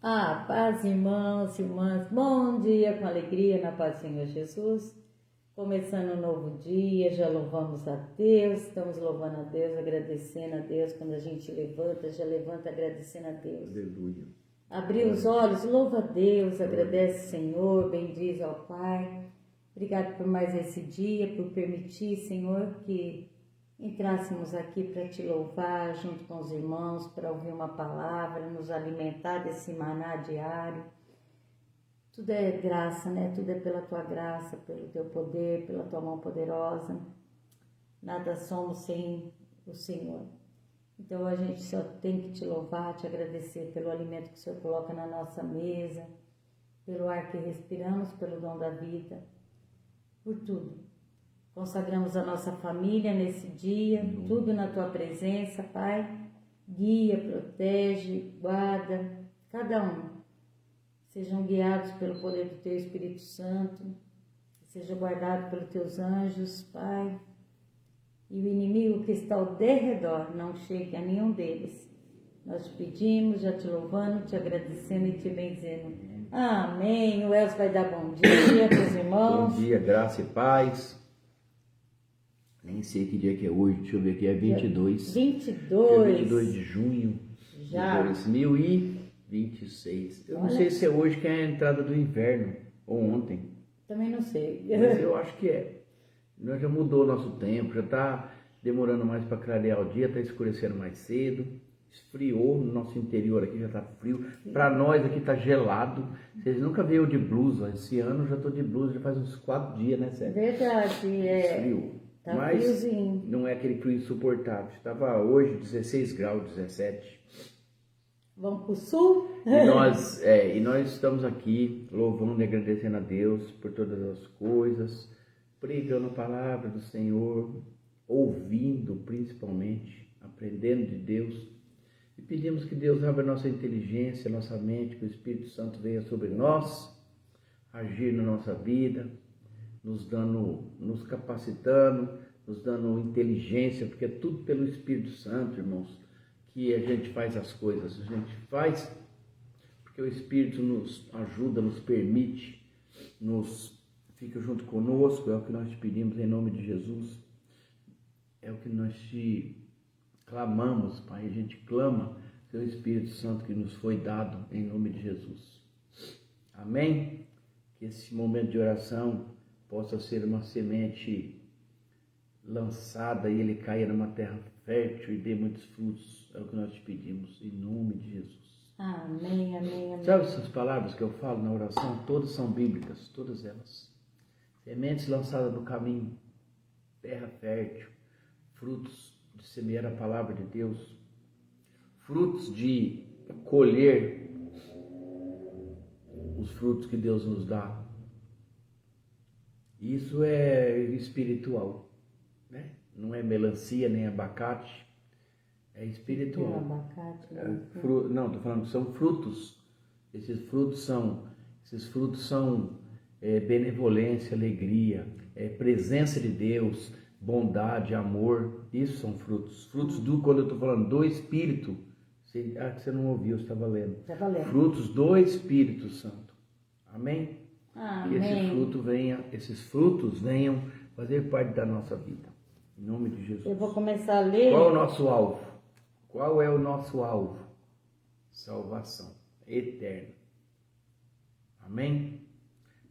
Ah, paz, irmãos e irmãs, bom dia com alegria na paz do Senhor Jesus. Começando um novo dia, já louvamos a Deus, estamos louvando a Deus, agradecendo a Deus. Quando a gente levanta, já levanta agradecendo a Deus. Aleluia. Abrir os olhos, louva a Deus, agradece o Senhor, bendiz ao Pai. Obrigado por mais esse dia, por permitir, Senhor, que entrássemos aqui para te louvar junto com os irmãos, para ouvir uma palavra, nos alimentar desse maná diário. Tudo é graça, né? Tudo é pela tua graça, pelo teu poder, pela tua mão poderosa. Nada somos sem o Senhor. Então a gente só tem que te louvar, te agradecer pelo alimento que o Senhor coloca na nossa mesa, pelo ar que respiramos, pelo dom da vida, por tudo. Consagramos a nossa família nesse dia, tudo na tua presença, Pai. Guia, protege, guarda cada um. Sejam guiados pelo poder do teu Espírito Santo, seja guardado pelos teus anjos, Pai. E o inimigo que está ao derredor não chegue a nenhum deles. Nós te pedimos, já te louvando, te agradecendo e te bendizendo. Amém. O Elcio vai dar bom dia para os irmãos. Bom dia, graça e paz. Nem sei que dia que é hoje, deixa eu ver aqui, é 22. 22. Dia 22 de junho Já. de 2026. Eu não Olha. sei se é hoje que é a entrada do inverno, ou ontem. Também não sei. Mas eu acho que é. Nós já mudou o nosso tempo, já está demorando mais para clarear o dia, está escurecendo mais cedo. Esfriou no nosso interior aqui, já está frio. Para nós aqui está gelado. Vocês nunca viram de blusa. Esse ano eu já estou de blusa, já faz uns 4 dias, né, Sérgio? Verdade, é. Frio. Tá Mas friozinho. não é aquele frio insuportável. Estava hoje 16 graus, 17. Vamos pro sul? E nós estamos aqui louvando e agradecendo a Deus por todas as coisas, pregando a palavra do Senhor, ouvindo principalmente, aprendendo de Deus. E pedimos que Deus abra nossa inteligência, nossa mente, que o Espírito Santo venha sobre nós, agir na nossa vida, nos capacitando, nos dando inteligência, porque é tudo pelo Espírito Santo, irmãos, que a gente faz as coisas. A gente faz porque o Espírito nos ajuda, nos permite, fica junto conosco. É o que nós te pedimos em nome de Jesus. É o que nós te clamamos, Pai. A gente clama pelo Espírito Santo que nos foi dado em nome de Jesus. Amém? Que esse momento de oração possa ser uma semente lançada e ele caia numa terra fértil e dê muitos frutos. É o que nós te pedimos, em nome de Jesus. Amém, amém, amém. Sabe essas palavras que eu falo na oração? Todas são bíblicas, todas elas. Sementes lançadas no caminho, terra fértil, frutos de semear a palavra de Deus, frutos de colher os frutos que Deus nos dá. Isso é espiritual, né? Não é melancia nem abacate, é espiritual. Abacate, né? Não, estou falando que são frutos. Esses frutos são benevolência, alegria, presença de Deus, bondade, amor. Isso são frutos. Frutos quando eu estou falando do Espírito. Você não ouviu, eu estava lendo. Estava lendo. Frutos do Espírito Santo. Amém? Amém. Que esses frutos venham fazer parte da nossa vida. Em nome de Jesus. Eu vou começar a ler. Qual é o nosso alvo? Qual é o nosso alvo? Salvação eterna. Amém?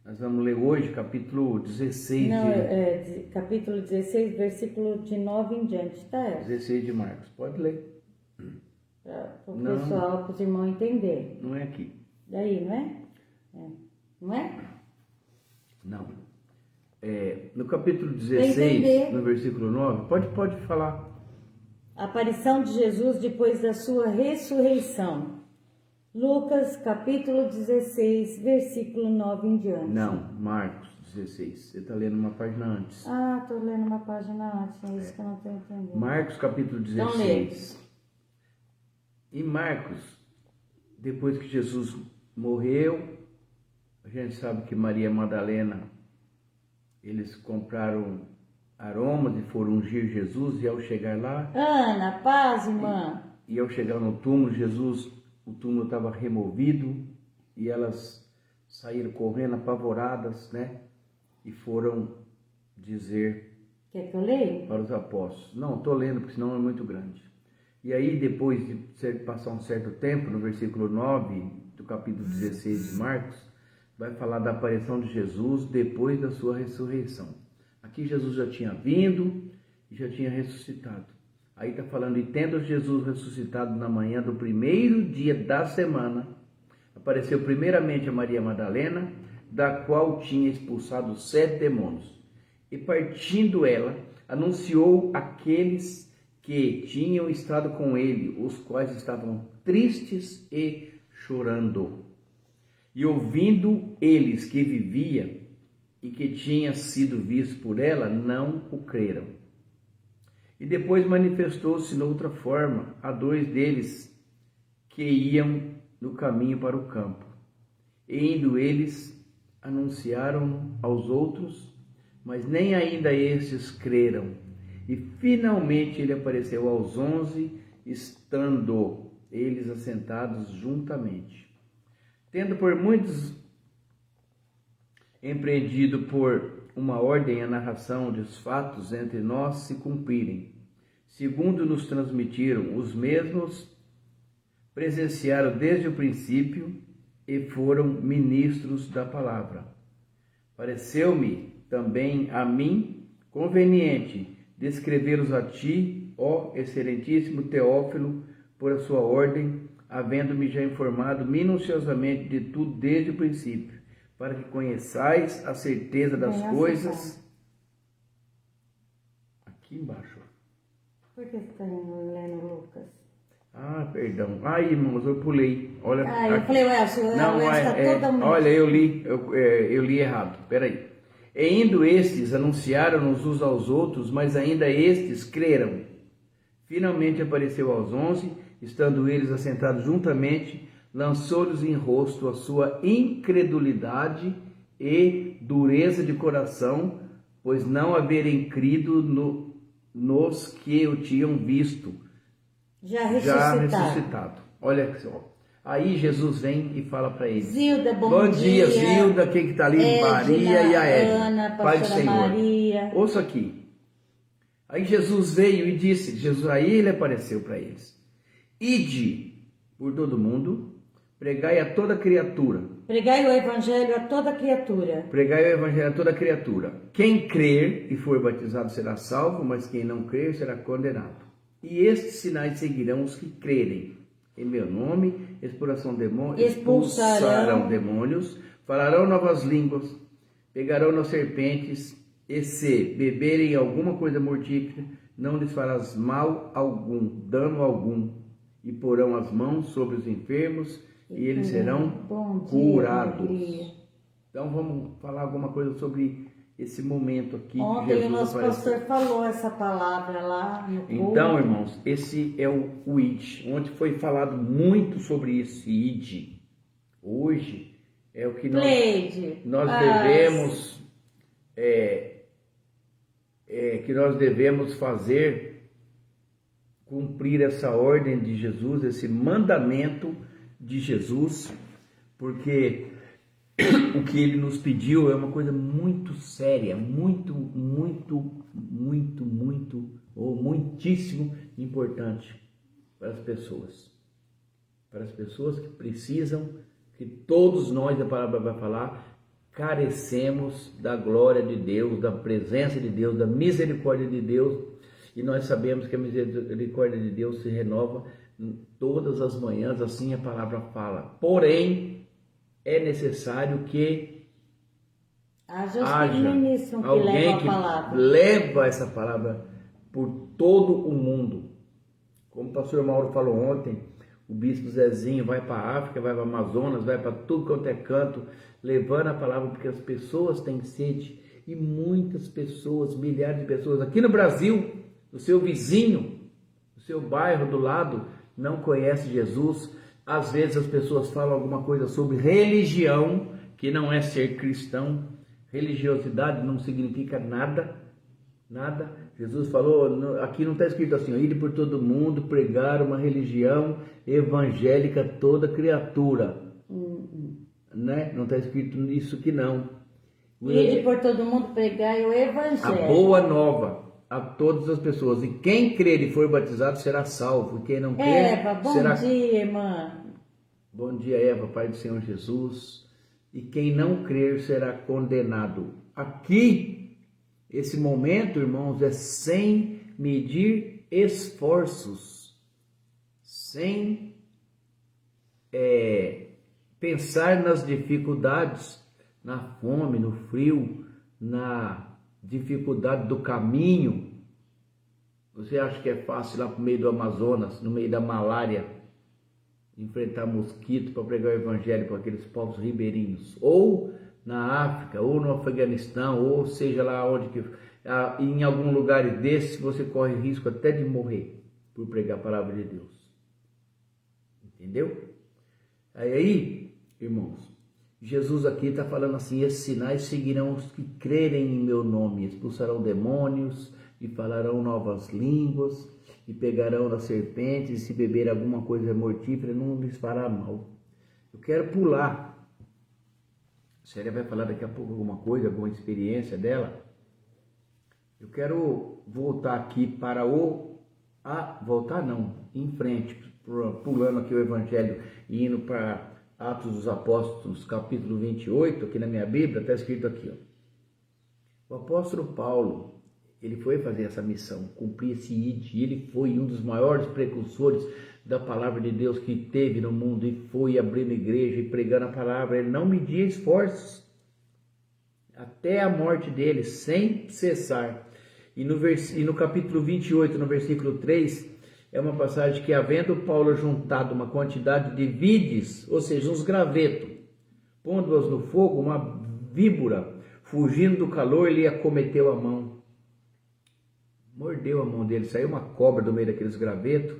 Nós vamos ler hoje capítulo 16 capítulo 16, versículo de 9 em diante, tá? 16 de Marcos. Pode ler. Para o pessoal, para os irmãos entenderem. Não é aqui. Daí, não é? Não é? Não. No capítulo 16, no versículo 9, pode falar. A aparição de Jesus depois da sua ressurreição. Lucas, capítulo 16, versículo 9 em diante. Não, Marcos 16. Você está lendo uma página antes. Ah, estou lendo uma página antes, é isso que eu não estou entendendo. Marcos, capítulo 16. Em Marcos, depois que Jesus morreu, a gente sabe que Maria Madalena, eles compraram aromas e foram ungir Jesus, e ao chegar lá... Ana, paz, irmã. E ao chegar no túmulo, Jesus o túmulo estava removido e elas saíram correndo apavoradas, né? E foram dizer Quer que eu leia? para os apóstolos. Não, estou lendo porque senão é muito grande. E aí, depois de passar um certo tempo, no versículo 9 do capítulo 16 de Marcos, vai falar da aparição de Jesus depois da sua ressurreição. Aqui Jesus já tinha vindo e já tinha ressuscitado. Aí está falando, e tendo Jesus ressuscitado na manhã do primeiro dia da semana, apareceu primeiramente a Maria Madalena, da qual tinha expulsado 7 demônios. E partindo ela, anunciou aqueles que tinham estado com ele, os quais estavam tristes e chorando. E ouvindo eles que vivia e que tinha sido visto por ela, não o creram. E depois manifestou-se noutra forma a 2 deles que iam no caminho para o campo. E indo eles, anunciaram aos outros, mas nem ainda estes creram. E finalmente ele apareceu aos 11, estando eles assentados juntamente. Tendo por muitos empreendido por uma ordem a narração dos fatos entre nós se cumprirem, segundo nos transmitiram os mesmos, presenciaram desde o princípio e foram ministros da palavra. Pareceu-me também a mim conveniente descrever-os a ti, ó excelentíssimo Teófilo, por a sua ordem, havendo-me já informado minuciosamente de tudo desde o princípio, para que conheçais a certeza das coisas. Aqui embaixo. Por que você está lendo Lucas? Ah, perdão. Ai, irmãos, eu pulei. Olha, eu aqui. falei, ué, o senhor está totalmente... Olha, eu li errado. Peraí. E indo estes, anunciaram-nos uns aos outros, mas ainda estes creram. Finalmente apareceu aos 11, estando eles assentados juntamente, lançou-lhes em rosto a sua incredulidade e dureza de coração, pois não haverem crido nos que o tinham visto, já ressuscitado. Olha só. Aí Jesus vem e fala para eles. Zilda, bom dia. Zilda, quem que está ali? Edna, Maria e a Edna. Ana, Pai do Senhor. Maria. Ouça aqui. Aí Jesus veio e disse, aí ele apareceu para eles. Ide por todo mundo, pregai a toda criatura. Pregai o evangelho a toda criatura. Pregai o evangelho a toda criatura. Quem crer e for batizado será salvo, mas quem não crer será condenado. E estes sinais seguirão os que crerem. Em meu nome expulsarão demônios, falarão novas línguas, pegarão nas serpentes, e se beberem alguma coisa mortífera, não lhes farás mal algum, dano algum, e porão as mãos sobre os enfermos, e eles serão curados. Então vamos falar alguma coisa sobre esse momento aqui. Ontem que Jesus o nosso pastor falou essa palavra lá no culto. Então, irmãos, esse é o ID. Ontem foi falado muito sobre esse ID. Hoje é o que nós devemos fazer, cumprir essa ordem de Jesus, esse mandamento de Jesus, porque o que ele nos pediu é uma coisa muito séria, muitíssimo importante para as pessoas que precisam, que todos nós, a palavra vai falar, carecemos da glória de Deus, da presença de Deus, da misericórdia de Deus, e nós sabemos que a misericórdia de Deus se renova todas as manhãs, assim a palavra fala. Porém, é necessário que haja alguém que leva essa palavra por todo o mundo. Como o pastor Mauro falou ontem, o bispo Zezinho vai para a África, vai para o Amazonas, vai para tudo quanto é canto, levando a palavra, porque as pessoas têm sede, e muitas pessoas, milhares de pessoas, aqui no Brasil, o seu vizinho, o seu bairro do lado, não conhece Jesus. Às vezes as pessoas falam alguma coisa sobre religião, que não é ser cristão. Religiosidade não significa nada. Jesus falou, aqui não está escrito assim, ide por todo mundo, pregar uma religião evangélica a toda criatura. Né? Não está escrito isso que não. Ide por todo mundo, pregar o evangelho. A boa nova a todas as pessoas. E quem crer e for batizado será salvo. E quem não crer Eva, bom será... dia, irmã. Bom dia, Eva, Pai do Senhor Jesus. E quem não crer será condenado. Aqui, esse momento, irmãos, é sem medir esforços, sem pensar nas dificuldades, na fome, no frio, na dificuldade do caminho. Você acha que é fácil ir lá para o meio do Amazonas, no meio da malária, enfrentar mosquito para pregar o evangelho para aqueles povos ribeirinhos? Ou na África, ou no Afeganistão, ou seja lá onde que... em algum lugar desse você corre risco até de morrer por pregar a palavra de Deus. Entendeu? Aí, irmãos, Jesus aqui está falando assim, esses sinais seguirão os que crerem em meu nome, expulsarão demônios e falarão novas línguas e pegarão nas serpentes e se beber alguma coisa mortífera não lhes fará mal. Eu quero pular. A Célia vai falar daqui a pouco alguma coisa, alguma experiência dela. Eu quero voltar aqui para voltar não, em frente, pulando aqui o Evangelho e indo para Atos dos Apóstolos, capítulo 28, aqui na minha Bíblia, está escrito aqui, ó. O apóstolo Paulo, ele foi fazer essa missão, cumprir esse ID, ele foi um dos maiores precursores da palavra de Deus que teve no mundo, e foi abrindo igreja e pregando a palavra, ele não media esforços, até a morte dele, sem cessar. E no capítulo 28, no versículo 3, é uma passagem que, havendo Paulo juntado uma quantidade de vides, ou seja, uns gravetos, pondo-as no fogo, uma víbora, fugindo do calor, lhe acometeu a mão. Mordeu a mão dele, saiu uma cobra do meio daqueles gravetos,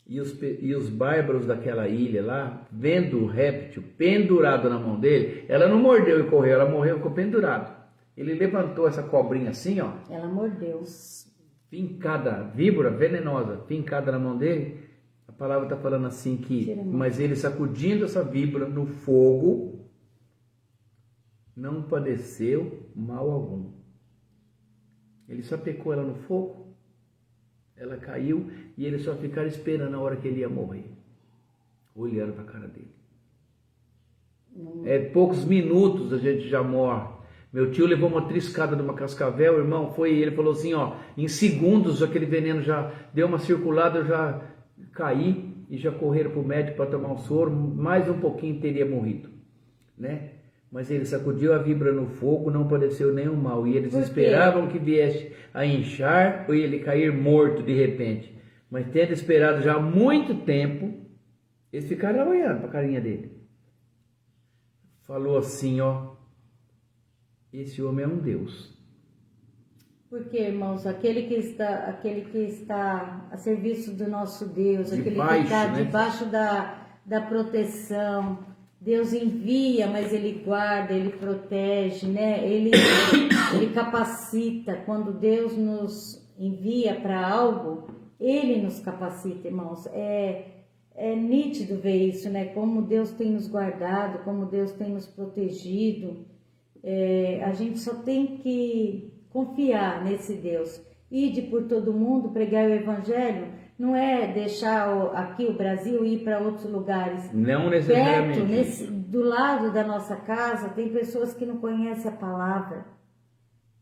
e os bárbaros daquela ilha lá, vendo o réptil pendurado na mão dele, ela não mordeu e correu, ela morreu e ficou pendurado. Ele levantou essa cobrinha assim, ó. Ela mordeu. Fincada, víbora venenosa, fincada na mão dele. A palavra está falando assim que, mas ele sacudindo essa víbora no fogo, não padeceu mal algum. Ele só pecou ela no fogo, ela caiu e ele só ficaram esperando a hora que ele ia morrer, olhando para a cara dele. Poucos minutos a gente já morre. Meu tio levou uma triscada de uma cascavel, irmão, ele falou assim, ó, em segundos aquele veneno já deu uma circulada, eu já caí e já correram para o médico para tomar um soro, mais um pouquinho teria morrido, né? Mas ele sacudiu a víbora no fogo, não padeceu nenhum mal, e eles esperavam que viesse a inchar ou ele cair morto de repente. Mas tendo esperado já há muito tempo, eles ficaram olhando para a carinha dele. Falou assim, ó, esse homem é um Deus. Porque, irmãos, aquele que está a serviço do nosso Deus, aquele que está debaixo da proteção, Deus envia, mas Ele guarda, Ele protege, né? Ele capacita. Quando Deus nos envia para algo, Ele nos capacita, irmãos. É nítido ver isso, né? Como Deus tem nos guardado, como Deus tem nos protegido. A gente só tem que confiar nesse Deus. Ide por todo mundo, pregar o Evangelho, não é deixar aqui o Brasil e ir para outros lugares. Não necessariamente. Perto, do lado da nossa casa, tem pessoas que não conhecem a palavra.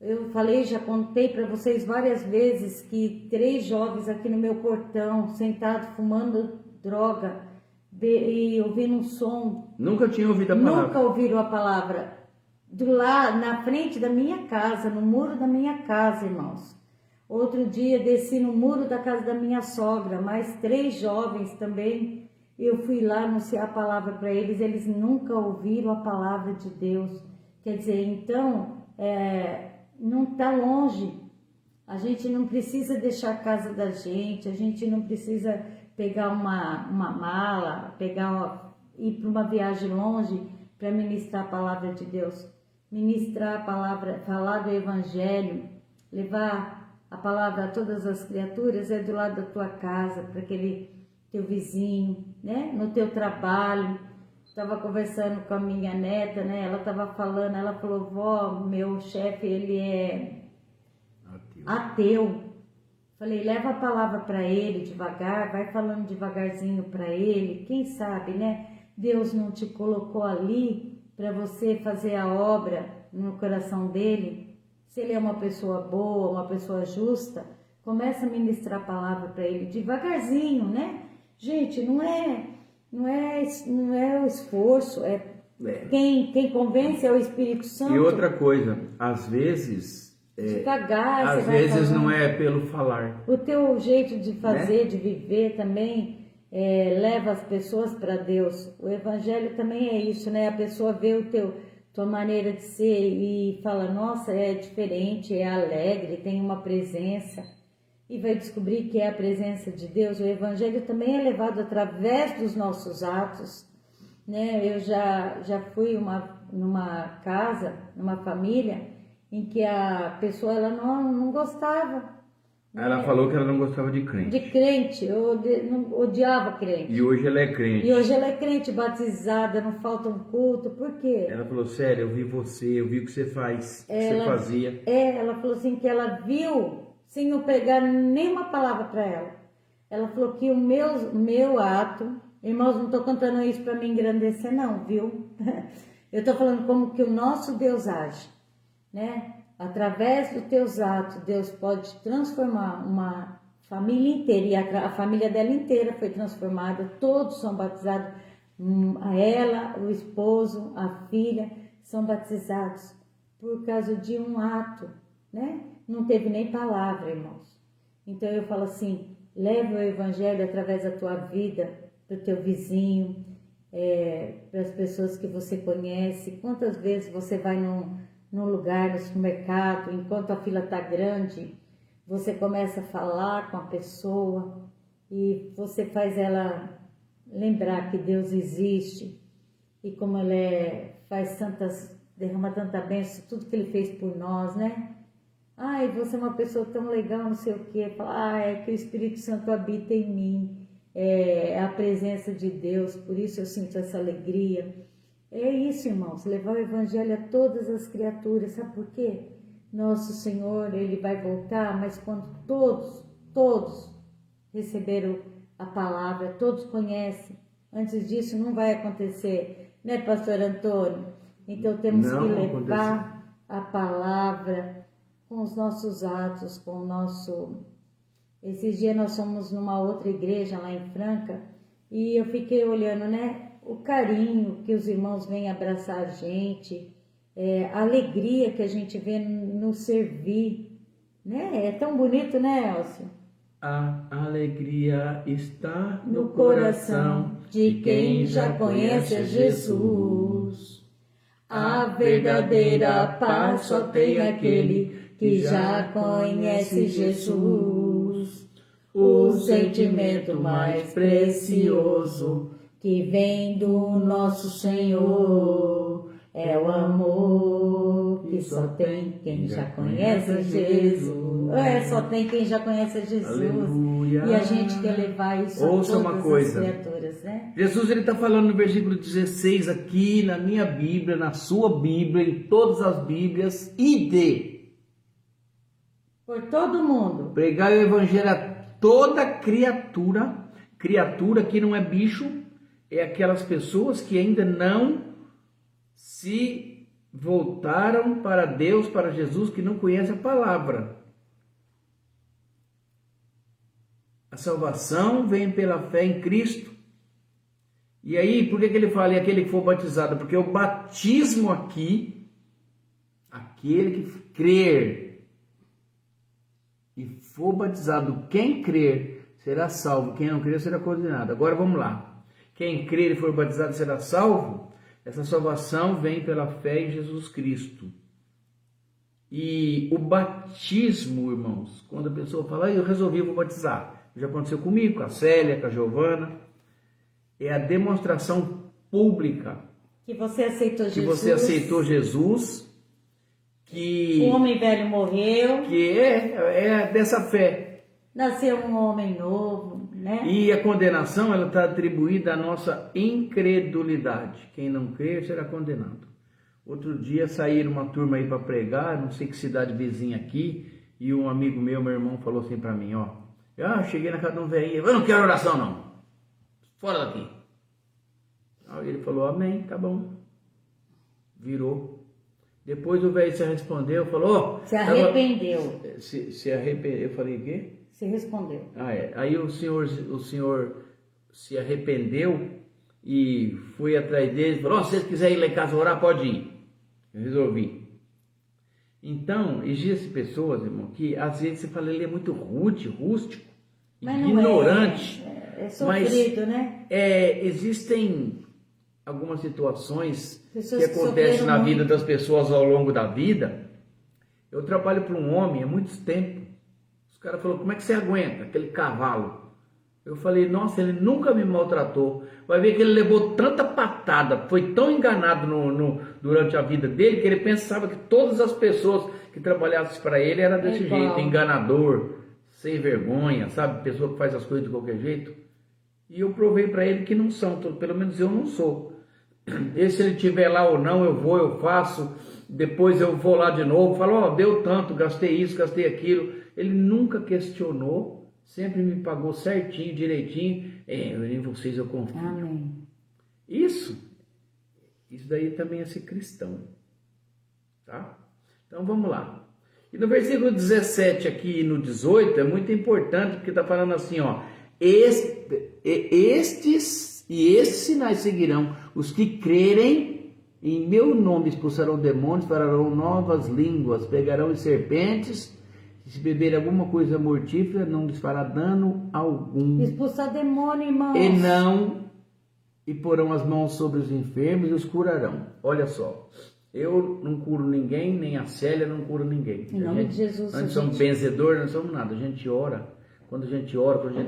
Eu já contei para vocês várias vezes que 3 jovens aqui no meu portão, sentados, fumando droga e ouvindo um som. Nunca tinham ouvido a palavra. Nunca ouviram a palavra. Na frente da minha casa, no muro da minha casa, irmãos. Outro dia desci no muro da casa da minha sogra, mais 3 jovens também. Eu fui lá anunciar a palavra para eles, eles nunca ouviram a palavra de Deus. Quer dizer, então, não está longe. A gente não precisa deixar a casa da gente, a gente não precisa pegar uma mala, ir para uma viagem longe para ministrar a palavra de Deus. Ministrar a palavra, falar do Evangelho, levar a palavra a todas as criaturas é do lado da tua casa, para aquele teu vizinho, né? No teu trabalho. Estava conversando com a minha neta, né? Ela estava falando, ela falou, vó, meu chefe, ele é ateu. Falei, leva a palavra para ele devagar, vai falando devagarzinho para ele. Quem sabe, né? Deus não te colocou ali para você fazer a obra no coração dele. Se ele é uma pessoa boa, uma pessoa justa, começa a ministrar a palavra para ele devagarzinho, né? Gente, não é o esforço, quem convence é o Espírito Santo. E outra coisa, às vezes devagar, às vezes não é pelo falar. O teu jeito de fazer, Né? de viver também leva as pessoas para Deus. O Evangelho também é isso, né? A pessoa vê tua maneira de ser e fala, nossa, é diferente, é alegre, tem uma presença. E vai descobrir que é a presença de Deus. O Evangelho também é levado através dos nossos atos, né? Eu já fui numa casa, numa família, em que a pessoa ela não gostava. Ela falou que ela não gostava de crente. De crente, odiava crente. E hoje ela é crente. E hoje ela é crente, batizada, não falta um culto. Por quê? Ela falou, sério, eu vi você, eu vi o que você faz, o que você fazia. Ela falou assim que ela viu, sem eu pregar nenhuma palavra para ela. Ela falou que o meu ato, irmãos, não estou contando isso para me engrandecer não, viu? Eu estou falando como que o nosso Deus age, né? Através dos teus atos, Deus pode transformar uma família inteira, e a família dela inteira foi transformada, todos são batizados, ela, o esposo, a filha, são batizados por causa de um ato, né? Não teve nem palavra, irmãos. Então eu falo assim, leve o Evangelho através da tua vida, para o teu vizinho, para as pessoas que você conhece. Quantas vezes você vai num lugar, no supermercado, enquanto a fila está grande, você começa a falar com a pessoa e você faz ela lembrar que Deus existe e como Ele derrama tanta bênção, tudo que Ele fez por nós, né? Ai, você é uma pessoa tão legal, não sei o quê. Fala, é que o Espírito Santo habita em mim, é a presença de Deus, por isso eu sinto essa alegria. É isso, irmãos, levar o Evangelho a todas as criaturas, sabe por quê? Nosso Senhor, Ele vai voltar, mas quando todos receberam a palavra, todos conhecem, antes disso não vai acontecer, né, pastor Antônio? Então temos que levar a palavra com os nossos atos, com o nosso... Esses dias nós fomos numa outra igreja lá em Franca e eu fiquei olhando, né? O carinho que os irmãos vêm abraçar a gente, a alegria que a gente vê no servir, né? É tão bonito, né, Elcio? A alegria está no coração de quem já conhece Jesus. A verdadeira paz só tem aquele que já conhece Jesus. O sentimento mais precioso que vem do nosso Senhor é o amor que só tem quem já conhece Jesus. Só tem quem já conhece Jesus. Aleluia. E a gente quer levar isso a todas as criaturas, né? Jesus, ele está falando no versículo 16 aqui, na minha Bíblia, na sua Bíblia, em todas as Bíblias, por todo mundo. Pregar o Evangelho a toda criatura. Criatura que não é bicho, é aquelas pessoas que ainda não se voltaram para Deus, para Jesus, que não conhecem a palavra. A salvação vem pela fé em Cristo. E aí, por que ele fala e aquele que for batizado? Porque o batismo aqui, aquele que crer e for batizado, quem crer será salvo, quem não crer será condenado. Agora vamos lá. Quem crer e for batizado será salvo. Essa salvação vem pela fé em Jesus Cristo. E o batismo, irmãos, quando a pessoa fala, eu resolvi, vou batizar. Já aconteceu comigo, com a Célia, com a Giovana. É a demonstração pública que você aceitou Jesus. Que você aceitou Jesus que O homem velho morreu, é dessa fé. nasceu um homem novo, né? E a condenação, ela está atribuída à nossa incredulidade. Quem não crer será condenado. Outro dia saíram uma turma aí para pregar, não sei que cidade vizinha aqui, e um amigo meu irmão, falou assim para mim, ó, cheguei na casa de um velhinho, eu não quero oração não, fora daqui. Aí ele falou, amém, tá bom. Virou. Depois o velho se respondeu, falou... Se arrependeu. Se arrependeu. Eu falei, o quê? Se respondeu. Aí o senhor se arrependeu e foi atrás dele e falou, se vocês quiserem ir lá em casa orar, pode ir. Eu resolvi. Então, existem pessoas, irmão, que às vezes você fala, ele é muito rude, rústico, Mas ignorante. É sofrido, né? Existem algumas situações Pessoas que acontecem na vida muito. das pessoas ao longo da vida. Eu trabalho para um homem há muito tempo. Os caras falaram, como é que você aguenta aquele cavalo? Eu falei, nossa, ele nunca me maltratou. Vai ver que ele levou tanta patada, foi tão enganado durante a vida dele, que ele pensava que todas as pessoas que trabalhassem para ele eram desse jeito, enganador, sem vergonha, sabe? Pessoa que faz as coisas de qualquer jeito. E eu provei para ele que não são, pelo menos eu não sou. E se ele estiver lá ou não, eu faço, depois eu vou lá de novo, falo, deu tanto, gastei isso, gastei aquilo. Ele nunca questionou, sempre me pagou certinho, direitinho. Em vocês eu confio. Amém. Isso daí também é ser cristão, tá? Então vamos lá. E no versículo 17 aqui e no 18 é muito importante, porque está falando assim, ó, estes sinais seguirão os que crerem em meu nome, expulsarão demônios, farão novas línguas, pegarão serpentes, se beber alguma coisa mortífera, não lhes fará dano algum. Expulsar demônio, irmãos. E porão as mãos sobre os enfermos e os curarão. Olha só, eu não curo ninguém, nem a Célia não cura ninguém. Em nome de Jesus. Nós somos benzedores, não somos nada. A gente ora. Quando a gente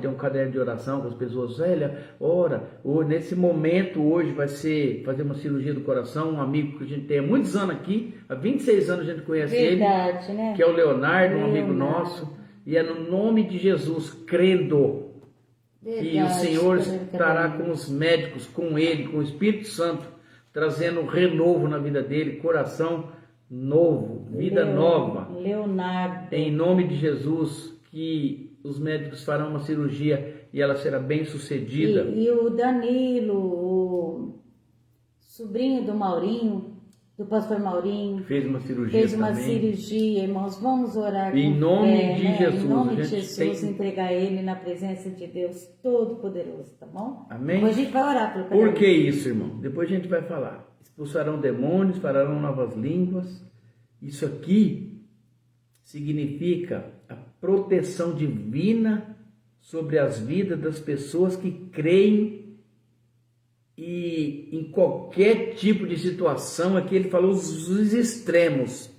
tem um caderno de oração com as pessoas, Célia, ora. Nesse momento, hoje, vai ser fazer uma cirurgia do coração. Um amigo que a gente tem há muitos anos aqui, há 26 anos a gente conhece Verdade, ele, né? que é o Leonardo, um amigo nosso. E é no nome de Jesus, crendo, que o Senhor estará com os médicos, com ele, com o Espírito Santo, trazendo renovo na vida dele, coração novo, vida nova. Leonardo. Em nome de Jesus, que os médicos farão uma cirurgia e ela será bem sucedida. E o Danilo, o sobrinho do Maurinho, do pastor Maurinho, fez uma cirurgia, irmãos. Vamos orar em nome de Jesus. Em nome de Jesus, entregar ele na presença de Deus Todo-Poderoso, tá bom? Amém? Depois a gente vai orar pelo Por que isso, irmão? Depois a gente vai falar. Expulsarão demônios, farão novas línguas. Isso aqui significa a proteção divina sobre as vidas das pessoas que creem e em qualquer tipo de situação. Aqui ele falou os extremos: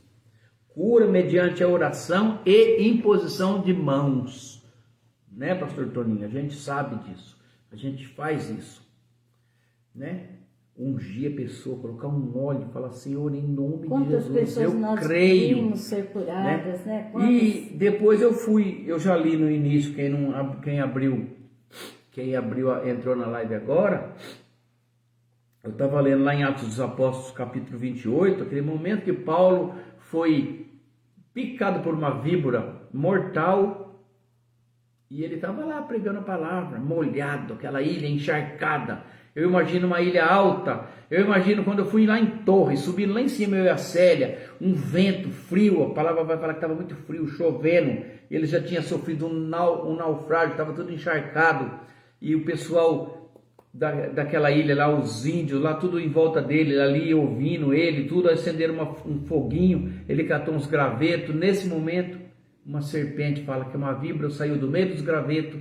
cura mediante a oração e imposição de mãos, né, pastor Toninho? A gente sabe disso, a gente faz isso, né? Ungir a pessoa, colocar um óleo, falar, Senhor, em nome de Jesus, eu creio, ser curadas, né? E depois eu já li no início, quem abriu, entrou na live agora, eu estava lendo lá em Atos dos Apóstolos, capítulo 28, aquele momento que Paulo foi picado por uma víbora mortal, e ele estava lá pregando a palavra, molhado, aquela ilha encharcada. Eu imagino uma ilha alta, eu imagino quando eu fui lá em Torre, subindo lá em cima, eu e a Célia, um vento frio, a palavra vai falar que estava muito frio, chovendo, ele já tinha sofrido um naufrágio, estava tudo encharcado, e o pessoal daquela ilha lá, os índios lá, tudo em volta dele, ali ouvindo ele, tudo acenderam um foguinho, ele catou uns gravetos. Nesse momento, uma serpente, fala que é uma víbora, saiu do meio dos gravetos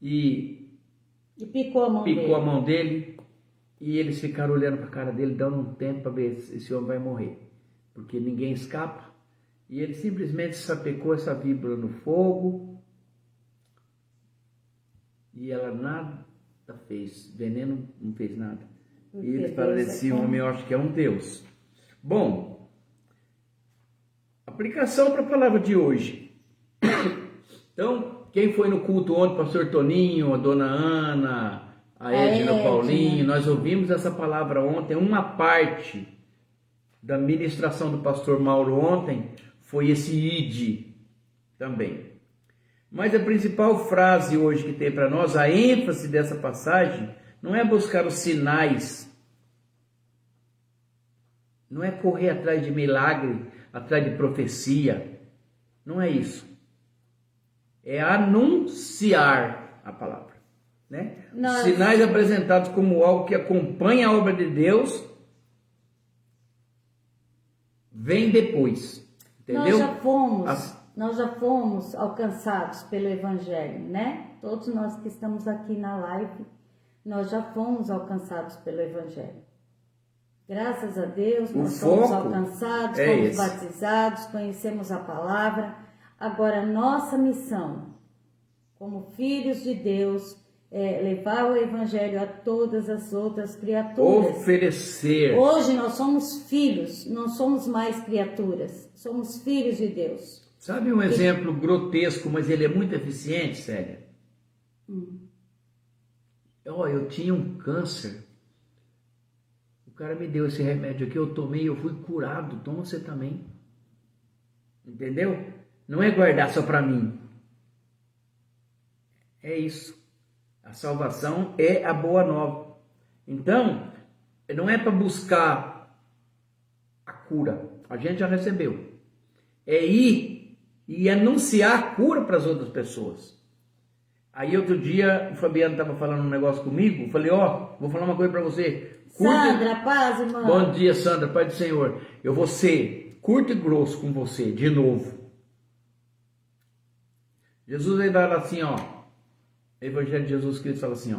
e picou a mão dele, e eles ficaram olhando para a cara dele, dando um tempo para ver se esse homem vai morrer, porque ninguém escapa, e ele simplesmente sapecou essa víbora no fogo, e ela nada fez, veneno não fez nada, e eles falaram, esse homem eu acho que é um Deus. Bom, Aplicação para a palavra de hoje. Então, quem foi no culto ontem, pastor Toninho, a dona Ana, a Edna, o Paulinho, nós ouvimos essa palavra ontem. Uma parte da ministração do pastor Mauro ontem foi esse ide também. Mas a principal frase hoje que tem para nós, a ênfase dessa passagem, não é buscar os sinais, não é correr atrás de milagre, atrás de profecia, não é isso. É anunciar a palavra, né? Sinais apresentados como algo que acompanha a obra de Deus, vem depois, entendeu? Nós já fomos alcançados pelo Evangelho, né? Todos nós que estamos aqui na live, nós já fomos alcançados pelo Evangelho. Graças a Deus, nós fomos alcançados, fomos batizados, conhecemos a palavra. Agora, nossa missão, como filhos de Deus, é levar o Evangelho a todas as outras criaturas. Oferecer. Hoje nós somos filhos, não somos mais criaturas, somos filhos de Deus. Sabe um exemplo grotesco, mas ele é muito eficiente, Célia? Eu tinha um câncer. O cara me deu esse remédio aqui, eu tomei, eu fui curado. Toma você também. Entendeu? Não é guardar só para mim. É isso. A salvação é a boa nova. Então, não é para buscar a cura. A gente já recebeu. É ir e anunciar a cura para as outras pessoas. Aí outro dia o Fabiano estava falando um negócio comigo. Eu falei, vou falar uma coisa para você. Sandra, paz, irmã. Bom dia, Sandra, paz do Senhor. Eu vou ser curto e grosso com você, de novo. Jesus vai falar assim, Evangelho de Jesus Cristo fala assim,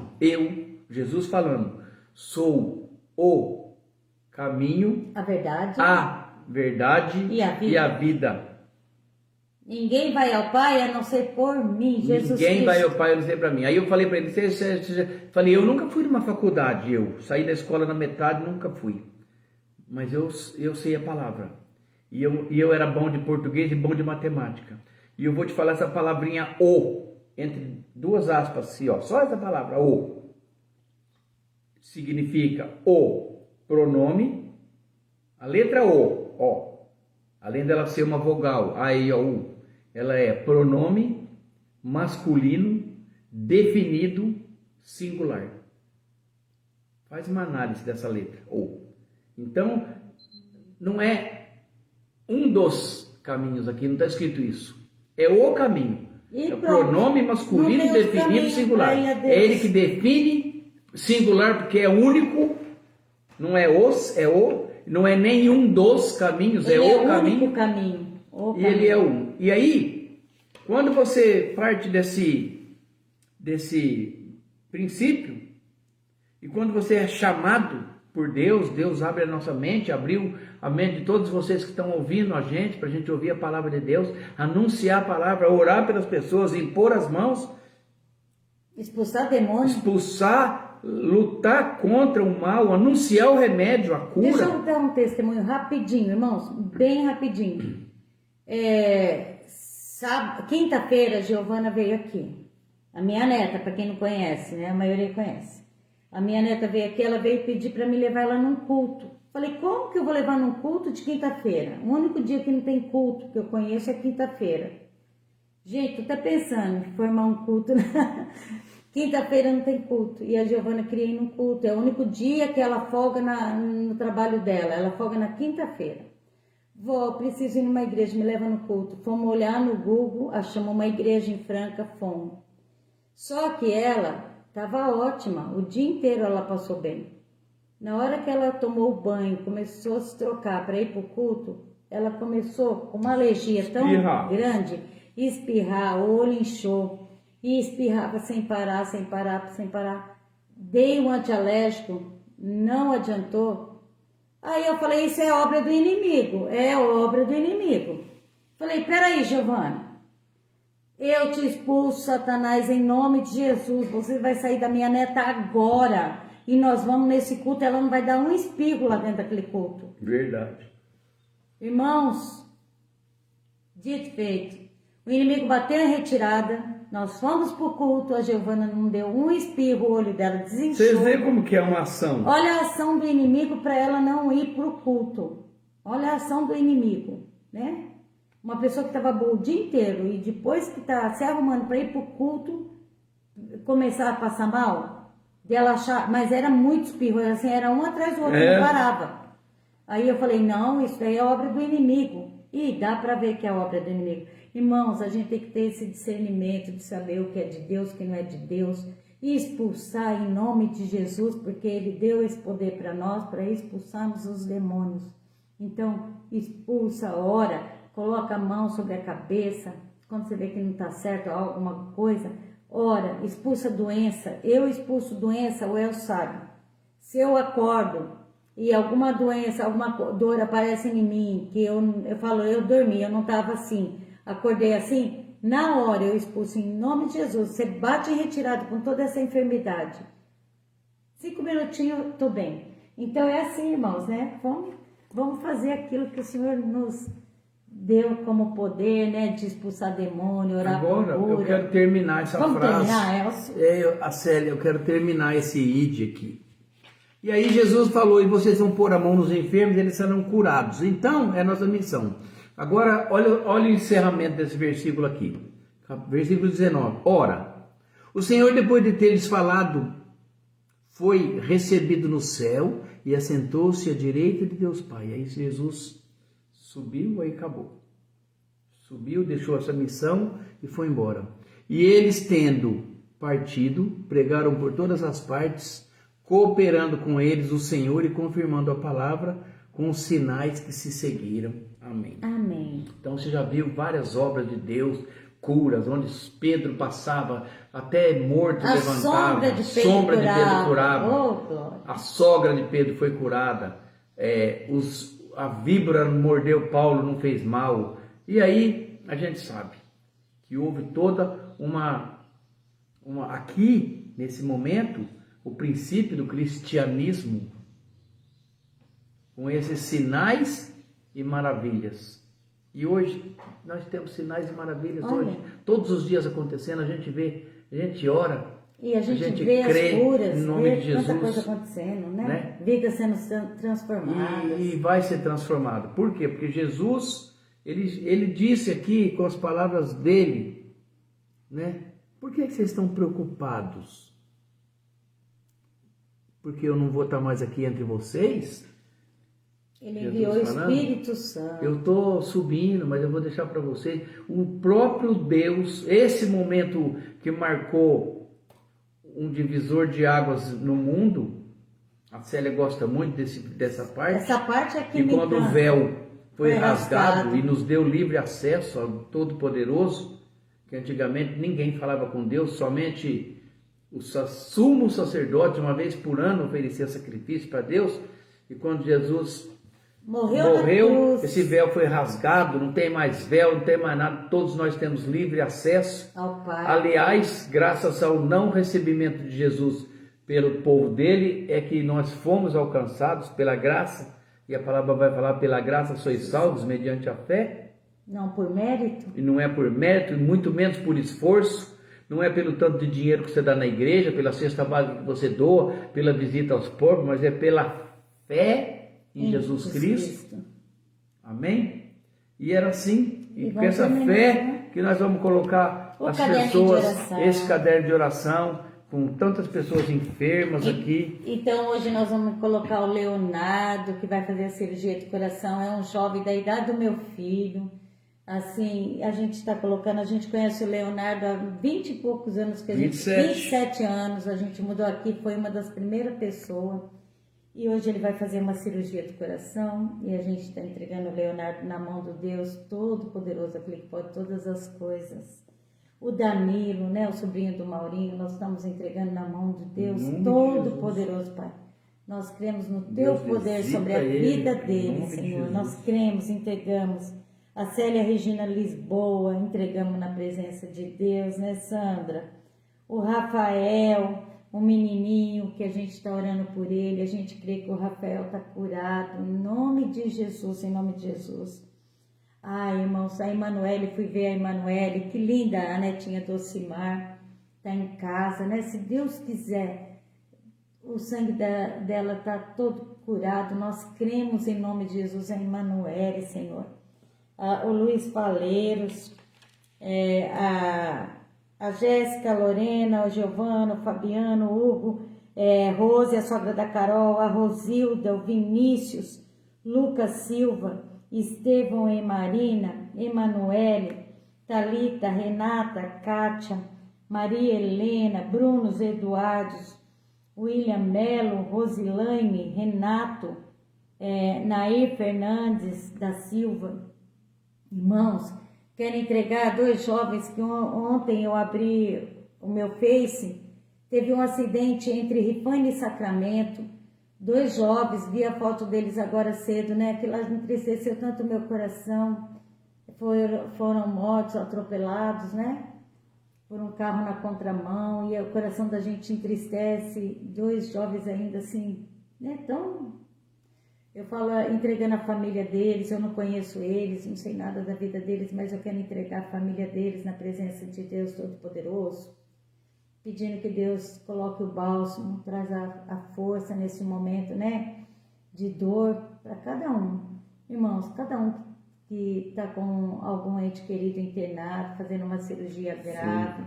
Jesus falando, sou o caminho, a verdade e a vida. Ninguém vai ao Pai a não ser por mim, Jesus Ninguém Cristo. vai ao Pai a não ser para mim. Aí eu falei para ele, falei, eu nunca fui numa faculdade, eu saí da escola na metade, nunca fui. Mas eu sei a palavra. E eu era bom de português e bom de matemática. E eu vou te falar essa palavrinha entre duas aspas, assim, só essa palavra, significa o pronome, a letra O, além dela ser uma vogal, A, I, O, U, ela é pronome masculino definido singular. Faz uma análise dessa letra, O. Então, não é um dos caminhos aqui, não está escrito isso. É o caminho. É o pronome masculino definido singular. É ele que define singular porque é único, não é os, é o, não é nenhum dos caminhos, ele é o caminho. Caminho. E ele é um. E aí, quando você parte desse princípio, e quando você é chamado por Deus, Deus abre a nossa mente, abriu a mente de todos vocês que estão ouvindo a gente, para a gente ouvir a palavra de Deus, anunciar a palavra, orar pelas pessoas, impor as mãos, expulsar demônios, lutar contra o mal, anunciar o remédio, a cura. Deixa eu dar um testemunho rapidinho, irmãos, bem rapidinho. Quinta-feira, a Giovana veio aqui, a minha neta, para quem não conhece, né? A maioria conhece. A minha neta veio aqui, ela veio pedir para me levar ela num culto. Falei, como que eu vou levar num culto de quinta-feira? O único dia que não tem culto que eu conheço é quinta-feira. Gente, tô até pensando em formar um culto. Quinta-feira não tem culto. E a Giovana queria ir num culto. É o único dia que ela folga no trabalho dela. Ela folga na quinta-feira. Vó, preciso ir numa igreja, me leva no culto. Fomos olhar no Google, achamos uma igreja em Franca, fomos. Só que ela estava ótima, o dia inteiro ela passou bem. Na hora que ela tomou o banho, começou a se trocar para ir para o culto, ela começou com uma alergia tão grande, espirrar, o olho inchou, e espirrava sem parar. Dei um antialérgico, não adiantou. Aí eu falei, isso é obra do inimigo, Falei, peraí, Giovana. Eu te expulso, Satanás, em nome de Jesus. Você vai sair da minha neta agora. E nós vamos nesse culto. Ela não vai dar um espirro lá dentro daquele culto. Verdade. Irmãos, Dito e feito. O inimigo bateu em retirada, nós fomos pro culto, a Giovana não deu um espirro, o olho dela desinchou. Vocês veem como que é uma ação? Olha a ação do inimigo para ela não ir pro culto. Olha a ação do inimigo, né? Uma pessoa que estava boa o dia inteiro e depois que está se arrumando para ir pro culto, começar a passar mal, dela achar, mas era muito espirro, assim, era um atrás do outro, não parava. Aí eu falei, não, isso daí é obra do inimigo. E dá para ver que é obra do inimigo. Irmãos, a gente tem que ter esse discernimento de saber o que é de Deus, o que não é de Deus, e expulsar em nome de Jesus, porque Ele deu esse poder para nós, para expulsarmos os demônios. Então, expulsa, ora, coloca a mão sobre a cabeça, quando você vê que não está certo alguma coisa, ora, expulsa doença. Eu expulso doença, o El sabe. Se eu acordo e alguma doença, alguma dor aparece em mim, que eu falo, eu dormi, eu não estava assim, acordei assim, na hora eu expulso em nome de Jesus. Você bate em retirada com toda essa enfermidade. 5 minutinhos, tô bem. Então é assim, irmãos, né? Vamos fazer aquilo que o Senhor nos deu como poder, né? De expulsar demônio, orar por cura. Agora eu quero terminar essa frase. Vamos terminar, Elcio? A Célia, eu quero terminar esse id aqui. E aí Jesus falou, e vocês vão pôr a mão nos enfermos, eles serão curados. Então, é a nossa missão. Agora, olha o encerramento desse versículo aqui. Versículo 19. Ora, o Senhor, depois de ter lhes falado, foi recebido no céu e assentou-se à direita de Deus Pai. Aí Jesus subiu, aí acabou. Subiu, deixou essa missão e foi embora. E eles, tendo partido, pregaram por todas as partes, cooperando com eles o Senhor e confirmando a palavra com os sinais que se seguiram. Amém. Amém. Então você já viu várias obras de Deus, curas, onde Pedro passava, até morto levantava, a sombra de Pedro curava, Oh, a sogra de Pedro foi curada, a víbora mordeu Paulo, não fez mal. E aí a gente sabe que houve toda uma aqui, nesse momento, o princípio do cristianismo, com esses sinais e maravilhas. E hoje, nós temos sinais e maravilhas. Olha. Hoje, todos os dias acontecendo, a gente vê, a gente ora, e a gente crê vê as curas, em nome de Jesus. Tanta coisa acontecendo, né? Vidas sendo transformadas. E vai ser transformado. Por quê? Porque Jesus, ele disse aqui com as palavras dele, né? Por que vocês estão preocupados? Porque eu não vou estar mais aqui entre vocês? Ele enviou o Espírito Santo. Eu estou subindo, mas eu vou deixar para vocês o próprio Deus, esse momento que marcou um divisor de águas no mundo. A Célia gosta muito dessa parte. Essa parte é que e quando o véu foi rasgado e nos deu livre acesso ao Todo-Poderoso, que antigamente ninguém falava com Deus, somente o sumo sacerdote, uma vez por ano, oferecia sacrifício para Deus. E quando Jesus morreu, esse véu foi rasgado, não tem mais véu, não tem mais nada, todos nós temos livre acesso ao Pai. Aliás, graças ao não recebimento de Jesus pelo povo dele, é que nós fomos alcançados pela graça, e a palavra vai falar, pela graça sois salvos mediante a fé. Não por mérito. E não é por mérito, e muito menos por esforço. Não é pelo tanto de dinheiro que você dá na igreja, pela cesta básica que você doa, pela visita aos pobres, mas é pela fé em Jesus Cristo. Amém? E era assim, e com essa fé que nós vamos colocar as pessoas, esse caderno de oração, com tantas pessoas enfermas aqui. Então hoje nós vamos colocar o Leonardo, que vai fazer a cirurgia de coração, é um jovem da idade do meu filho. Assim, a gente está colocando, a gente conhece o Leonardo há 20 e poucos anos, 27 anos, a gente mudou aqui, foi uma das primeiras pessoas. E hoje ele vai fazer uma cirurgia de coração e a gente está entregando o Leonardo na mão do Deus Todo-Poderoso, aquele que pode todas as coisas. O Danilo, né, o sobrinho do Maurinho, nós estamos entregando na mão de Deus Todo-Poderoso, Pai. Nós cremos no Teu poder sobre a vida dele, Senhor. Nós cremos, entregamos. A Célia Regina Lisboa, entregamos na presença de Deus, né, Sandra? O Rafael, o menininho que a gente está orando por ele, a gente crê que o Rafael está curado, em nome de Jesus, em nome de Jesus. Ai, irmãos, a Emanuele, fui ver a Emanuele, que linda a netinha do Ocimar, tá em casa, né? Se Deus quiser, o sangue dela tá todo curado, nós cremos em nome de Jesus, a Emanuele, Senhor. O Luiz Faleiros, a Jéssica, a Lorena, o Giovano, o Fabiano, o Hugo, Rose, a sogra da Carol, a Rosilda, o Vinícius, Lucas Silva, Estevão e Marina, Emanuele, Thalita, Renata, Kátia, Maria Helena, Brunos Eduardos, William Melo, Rosilane, Renato, Nair Fernandes da Silva. Irmãos, quero entregar 2 jovens que ontem eu abri o meu Face, teve um acidente entre Rifane e Sacramento, 2 jovens, vi a foto deles agora cedo, né? Aquilo entristeceu tanto o meu coração, foram mortos, atropelados, né? Por um carro na contramão, e o coração da gente entristece, 2 jovens ainda assim, né? Tão... Eu falo entregando a família deles, eu não conheço eles, não sei nada da vida deles, mas eu quero entregar a família deles na presença de Deus Todo-Poderoso, pedindo que Deus coloque o bálsamo, traz a força nesse momento, né, de dor para cada um. Irmãos, cada um que está com algum ente querido internado, fazendo uma cirurgia grave,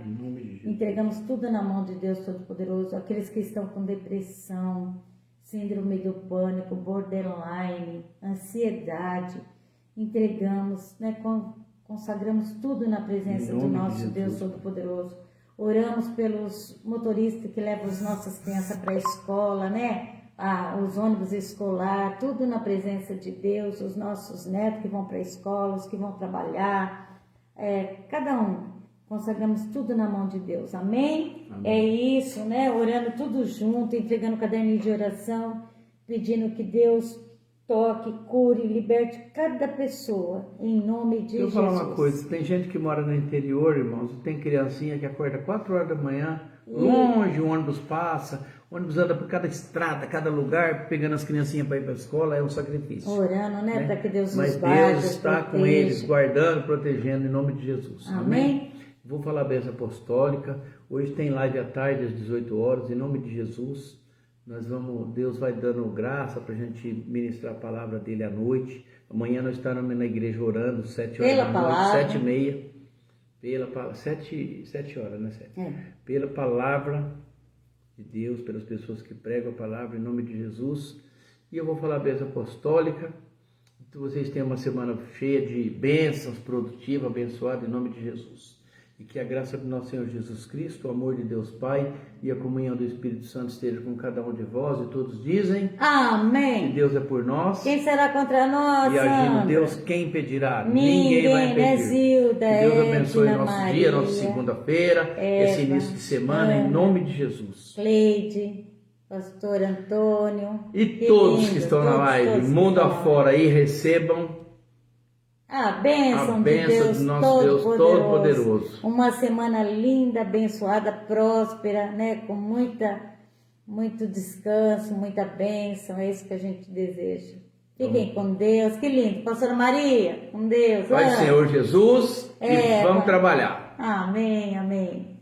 entregamos tudo na mão de Deus Todo-Poderoso, aqueles que estão com depressão, síndrome do pânico, borderline, ansiedade, entregamos, né, consagramos tudo na presença do nosso Deus Todo-Poderoso. Oramos pelos motoristas que levam as nossas crianças para a escola, né, os ônibus escolar, tudo na presença de Deus, os nossos netos que vão para a escola, os que vão trabalhar, cada um. Consagramos tudo na mão de Deus, amém? É isso, né? Orando tudo junto, entregando o caderninho de oração, pedindo que Deus toque, cure, liberte cada pessoa, em nome de Jesus. Deixa eu falar uma coisa, tem gente que mora no interior, irmãos, tem criancinha que acorda 4 horas da manhã, longe, o ônibus passa, o ônibus anda por cada estrada, cada lugar, pegando as criancinhas para ir para a escola, é um sacrifício. Orando, né? Para que Deus Mas os guarde, Deus está com eles, guardando, protegendo, em nome de Jesus. Amém? Vou falar a bênção apostólica. Hoje tem live à tarde, às 18 horas, em nome de Jesus. Deus vai dando graça para a gente ministrar a palavra dele à noite. Amanhã nós estaremos na igreja orando, 7 horas da noite, 7h30. 7 horas, né? 7. Pela palavra de Deus, pelas pessoas que pregam a palavra, em nome de Jesus. E eu vou falar a bênção apostólica. Que vocês tenham uma semana cheia de bênçãos, produtiva, abençoada, em nome de Jesus. E que a graça do nosso Senhor Jesus Cristo, o amor de Deus Pai e a comunhão do Espírito Santo esteja com cada um de vós. E todos dizem: amém. Que Deus é por nós. Quem será contra nós? E agindo Deus, quem impedirá? Ninguém vai impedir. Zilda, que Deus abençoe Edna, nosso Maria, dia, nossa segunda-feira, esse início de semana, em nome de Jesus. Cleide, Pastor Antônio. E todos que estão na live, mundo afora aí, recebam a bênção de Deus do nosso Deus Todo-Poderoso. Uma semana linda, abençoada, próspera, né? Com muito descanso, muita bênção. É isso que a gente deseja. Fiquem com Deus. Que lindo. Pastora Maria, com Deus. Pai Senhor Jesus, e vamos trabalhar. Amém, amém.